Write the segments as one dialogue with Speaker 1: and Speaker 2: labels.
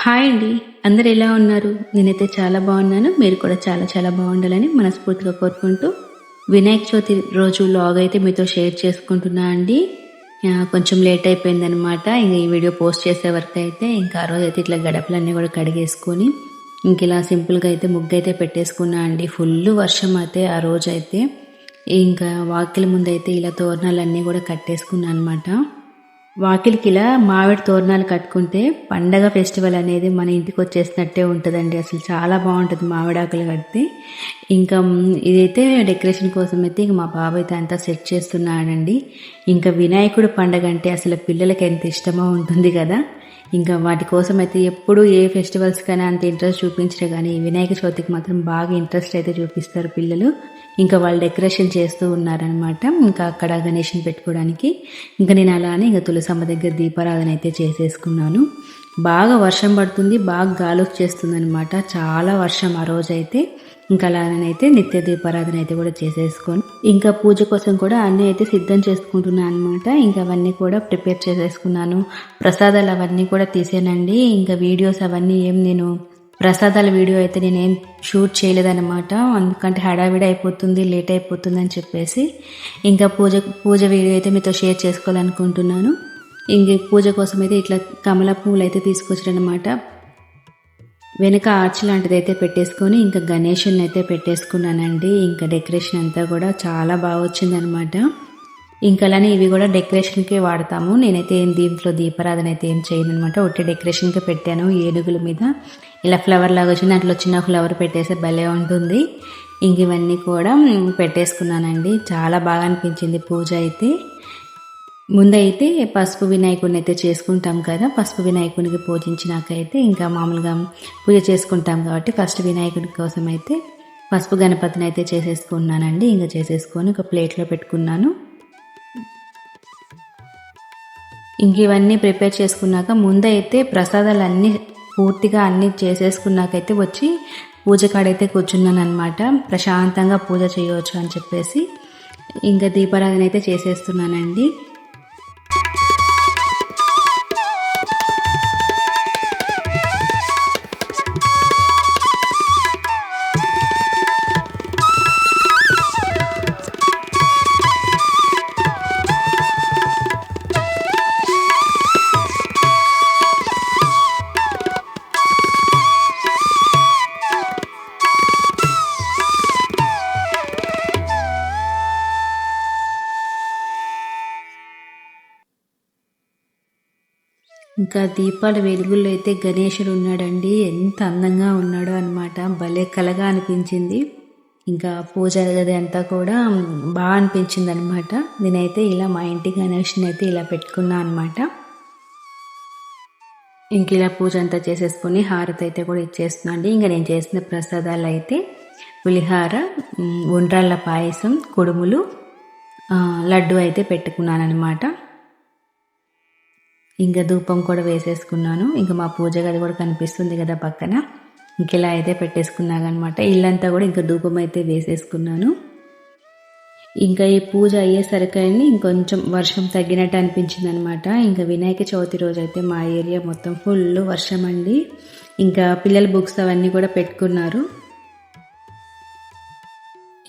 Speaker 1: Hi అండి. అందరు ఎలా ఉన్నారు? నేనైతే చాలా బాగున్నాను. మీరు కూడా చాలా చాలా బాగుండాలని మనస్ఫూర్తిగా కోరుకుంటూ వినాయక చవితి రోజు వ్లాగ్ అయితే మీతో షేర్ చేసుకుంటున్నా అండి. కొంచెం లేట్ అయిపోయిందనమాట. ఇంక ఈ వీడియో పోస్ట్ చేసే వరకు అయితే ఇంకా ఆ రోజు అయితే ఇట్లా గడపలన్నీ కూడా కడిగేసుకొని ఇంక ఇలా సింపుల్గా అయితే ముగ్గు అయితే పెట్టేసుకున్నా అండి. ఫుల్ వర్షం అయితే ఆ రోజు అయితే ఇంకా వాకిలి ముందైతే ఇలా తోరణాలన్నీ కూడా కట్టేసుకున్నా అనమాట. వాకిలికి ఇలా మామిడి తోరణాలు కట్టుకుంటే పండగ ఫెస్టివల్ అనేది మన ఇంటికి వచ్చేసినట్టే ఉంటుందండి. అసలు చాలా బాగుంటుంది మామిడాకులు కడితే. ఇంకా ఇదైతే డెకరేషన్ కోసం అయితే ఇంక మా బాబు అయితే అంతా సెట్ చేస్తున్నాడండి. ఇంకా వినాయకుడు పండగ అంటే అసలు పిల్లలకి ఎంత ఇష్టమో ఉంటుంది కదా. ఇంకా వాటి కోసం అయితే ఎప్పుడు ఏ ఫెస్టివల్స్ కానీ అంత ఇంట్రెస్ట్ చూపించరు, కానీ వినాయక చవితికి మాత్రం బాగా ఇంట్రెస్ట్ అయితే చూపిస్తారు పిల్లలు. ఇంకా వాళ్ళు డెకరేషన్ చేస్తూ ఉన్నారనమాట. ఇంకా అక్కడ గణేష్ని పెట్టుకోవడానికి ఇంకా నేను అలానే ఇంకా తులసమ్మ దగ్గర దీపారాధన అయితే చేసేసుకున్నాను. బాగా వర్షం పడుతుంది, బాగా గాలి చేస్తుంది అనమాట. చాలా వర్షం ఆ రోజైతే. ఇంకా అలానైతే నిత్య దీపారాధన అయితే కూడా చేసేసుకొని ఇంకా పూజ కోసం కూడా అన్నీ అయితే సిద్ధం చేసుకుంటున్నాను అనమాట. ఇంకా అవన్నీ కూడా ప్రిపేర్ చేసేసుకున్నాను. ప్రసాదాలు అవన్నీ కూడా తీసానండి. ఇంకా వీడియోస్ అవన్నీ నేను ప్రసాదాల వీడియో అయితే నేనేం షూట్ చేయలేదన్నమాట. ఎందుకంటే హడావిడి అయిపోతుంది, లేట్ అయిపోతుంది అని చెప్పేసి ఇంకా పూజ వీడియో అయితే మీతో షేర్ చేసుకోవాలనుకుంటున్నాను. ఇంక పూజ కోసం అయితే ఇట్లా కమల పువ్వులు అయితే తీసుకొచ్చారనమాట. వెనక ఆర్చ్ లాంటిది అయితే పెట్టేసుకొని ఇంకా గణేషుని అయితే పెట్టేసుకున్నానండి. ఇంకా డెకరేషన్ అంతా కూడా చాలా బాగా వచ్చిందనమాట. ఇంకా అలానే ఇవి కూడా డెకరేషన్కే వాడతాము. నేనైతే దీంట్లో దీపారాధన అయితే ఏం చేయను అనమాట. ఒట్టి డెకరేషన్కే పెట్టాను. ఏనుగుల మీద ఇలా ఫ్లవర్ లాగా వచ్చింది, దాంట్లో చిన్న ఫ్లవర్ పెట్టేస్తే భలే ఉంటుంది. ఇంక ఇవన్నీ కూడా పెట్టేసుకున్నానండి. చాలా బాగా అనిపించింది పూజ అయితే. ముందైతే పసుపు వినాయకుడిని అయితే చేసుకుంటాం కదా. పసుపు వినాయకునికి పూజించినాకైతే ఇంకా మామూలుగా పూజ చేసుకుంటాం కాబట్టి ఫస్ట్ వినాయకుడి కోసం అయితే పసుపు గణపతిని అయితే చేసేసుకున్నానండి. ఇంకా చేసేసుకొని ఒక ప్లేట్లో పెట్టుకున్నాను. ఇంక ఇవన్నీ ప్రిపేర్ చేసుకున్నాక ముందైతే ప్రసాదాలు అన్నీ పూర్తిగా అన్నీ చేసేసుకున్నాకైతే వచ్చి పూజ కాడైతే కూర్చున్నాను అనమాట. ప్రశాంతంగా పూజ చేయవచ్చు అని చెప్పేసి ఇంకా దీపారాధన అయితే చేసేస్తున్నానండి. ఇంకా దీపాల వెలుగుల్లో అయితే గణేశుడు ఉన్నాడండి. ఎంత అందంగా ఉన్నాడో అనమాట. భలే కలగా అనిపించింది. ఇంకా పూజ గది అంతా కూడా బాగా అనిపించింది అనమాట. నేనైతే ఇలా మా ఇంటి గణేష్ని అయితే ఇలా పెట్టుకున్నా అనమాట. ఇంక ఇలా పూజ అంతా చేసేసుకొని హారతి అయితే కూడా ఇచ్చేస్తున్నా అండి. ఇంకా నేను చేసిన ప్రసాదాలు అయితే పులిహార, ఉండ్రాళ్ళ పాయసం, కుడుములు, లడ్డు అయితే పెట్టుకున్నాను అనమాట. ఇంకా ధూపం కూడా వేసేసుకున్నాను. ఇంకా మా పూజ గది కూడా కనిపిస్తుంది కదా పక్కన. ఇంక ఇలా అయితే పెట్టేసుకున్నాను అనమాట. ఇల్లంతా కూడా ఇంకా ధూపం అయితే వేసేసుకున్నాను. ఇంకా ఈ పూజ అయ్యేసరికని ఇంకొంచెం వర్షం తగ్గినట్టు అనిపించింది అనమాట. ఇంకా వినాయక చవితి రోజు అయితే మా ఏరియా మొత్తం ఫుల్ వర్షం అండి. ఇంకా పిల్లల బుక్స్ అవన్నీ కూడా పెట్టుకున్నారు.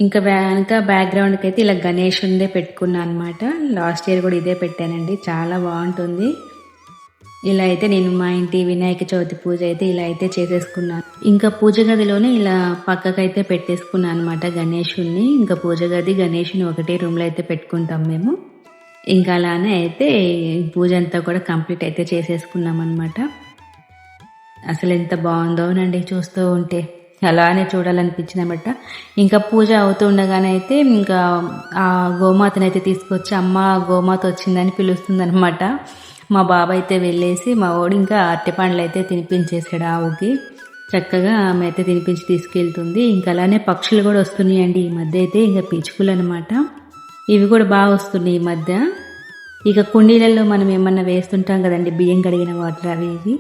Speaker 1: ఇంకా వెనక బ్యాక్గ్రౌండ్కి అయితే ఇలా గణేషుందే పెట్టుకున్నాను అనమాట. లాస్ట్ ఇయర్ కూడా ఇదే పెట్టానండి. చాలా బాగుంటుంది. ఇలా అయితే నేను మా ఇంటి వినాయక చవితి పూజ అయితే ఇలా అయితే చేసేసుకున్నాను. ఇంకా పూజ గదిలోనే ఇలా పక్కకైతే పెట్టేసుకున్నాను అనమాట గణేషుణ్ణి. ఇంకా పూజ గది గణేషుని ఒకటే రూమ్లో అయితే పెట్టుకుంటాం మేము. ఇంకా అలానే అయితే పూజ అంతా కూడా కంప్లీట్ అయితే చేసేసుకున్నాం అనమాట. అసలు ఎంత బాగుందోనండి చూస్తూ ఉంటే. అలానే చూడాలనిపించింది అనమాట. ఇంకా పూజ అవుతూ ఉండగానే అయితే ఇంకా ఆ గోమాతను అయితే తీసుకొచ్చి అమ్మ గోమాత వచ్చిందని పిలుస్తుంది అనమాట. మా బాబు అయితే వెళ్ళేసి మా వాడు ఇంకా అరటిపండ్లు అయితే తినిపించేసాడు ఆవుకి. చక్కగా ఆమె అయితే తినిపించి తీసుకెళ్తుంది. ఇంకా అలానే పక్షులు కూడా వస్తున్నాయండి ఈ మధ్య అయితే. ఇంకా పిచ్చుకలు అనమాట. ఇవి కూడా బాగా వస్తున్నాయి ఈ మధ్య. ఇక కుండీలలో మనం ఏమన్నా వేస్తుంటాం కదండి, బియ్యం కడిగిన వాటర్ అవి ఇవి.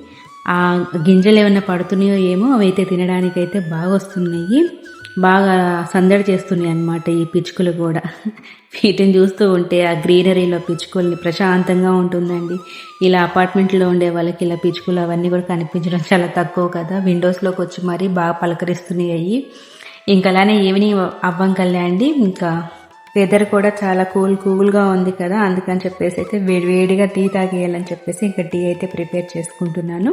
Speaker 1: ఆ గింజలు ఏమన్నా పడుతున్నాయో ఏమో అవి అయితే తినడానికైతే బాగా వస్తున్నాయి. బాగా సందడి చేస్తున్నాయి అన్నమాట ఈ పిచ్చుకలు కూడా. వీటిని చూస్తూ ఉంటే ఆ గ్రీనరీలో పిచ్చుకల్ని ప్రశాంతంగా ఉంటుందండి. ఇలా అపార్ట్మెంట్లో ఉండే వాళ్ళకి ఇలా పిచ్చుకలు అవన్నీ కూడా కనిపించడం చాలా తక్కువ కదా. విండోస్లోకి వచ్చి మరీ బాగా పలకరిస్తున్నాయి. ఇంకా అలానే ఈవినింగ్ అవ్వంకల్లా అండి ఇంకా వెదర్ కూడా చాలా కూల్గా ఉంది కదా, అందుకని చెప్పేసి అయితే వేడిగా టీ తాగేయాలని చెప్పేసి ఇంకా టీ అయితే ప్రిపేర్ చేసుకుంటున్నాను.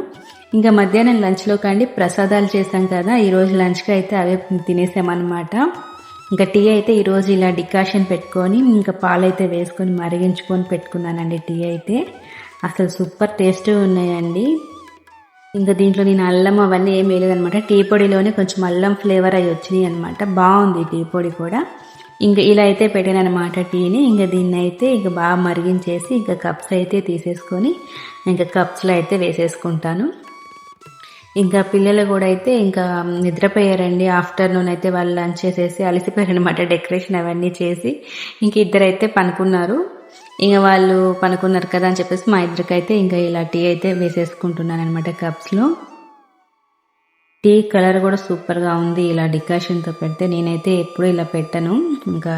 Speaker 1: ఇంకా మధ్యాహ్నం లంచ్లో కండి ప్రసాదాలు చేశాం కదా, ఈరోజు లంచ్కి అయితే అవే తినేసామన్నమాట. ఇంకా టీ అయితే ఈరోజు ఇలా డికాషన్ పెట్టుకొని ఇంకా పాలైతే వేసుకొని మరిగించుకొని పెట్టుకున్నానండి. టీ అయితే అసలు సూపర్ టేస్ట్ ఉన్నాయండి. ఇంకా దీంట్లో నేను అల్లం అవన్నీ ఏం వేయలేదనమాట. టీ పొడిలోనే కొంచెం అల్లం ఫ్లేవర్ అవి వచ్చినాయి అనమాట. బాగుంది టీ పొడి కూడా. ఇంకా ఇలా అయితే పెట్టాను అనమాట టీని. ఇంకా దీన్ని అయితే ఇంకా బాగా మరిగించేసి ఇంకా కప్స్ అయితే తీసేసుకొని ఇంకా కప్స్లో అయితే వేసేసుకుంటాను. ఇంకా పిల్లలు కూడా అయితే ఇంకా నిద్రపోయారండి. ఆఫ్టర్నూన్ అయితే వాళ్ళు లంచ్ చేసేసి అలసిపోయారనమాట, డెకరేషన్ అవన్నీ చేసి. ఇంక ఇద్దరైతే పనుకున్నారు. ఇంకా వాళ్ళు పనుకున్నారు కదా అని చెప్పేసి మా ఇద్దరికైతే ఇంకా ఇలా టీ అయితే వేసేసుకుంటున్నాను అనమాట కప్స్లో. టీ కలర్ కూడా సూపర్గా ఉంది ఇలా డికాషన్తో పెడితే. నేనైతే ఎప్పుడు ఇలా పెట్టను, ఇంకా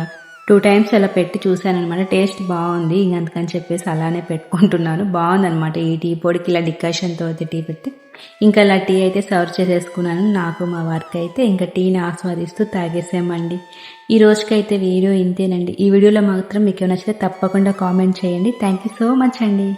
Speaker 1: 2 times అలా పెట్టి చూశాను అనమాట. టేస్ట్ బాగుంది, ఇంక అందుకని చెప్పేసి అలానే పెట్టుకుంటున్నాను. బాగుందనమాట ఈ టీ పొడికి ఇలా డికాషన్తో అయితే టీ పెట్టి. ఇంకా అలా టీ అయితే సర్వ్ చేసేసుకున్నాను. నాకు మా వర్క్ అయితే ఇంకా టీని ఆస్వాదిస్తూ తాగేసామండి. ఈ రోజుకైతే వీడియో ఇంతేనండి. ఈ వీడియోలో మాత్రం మీకు నచ్చితే తప్పకుండా కామెంట్ చేయండి. థ్యాంక్ యూ సో మచ్ అండి.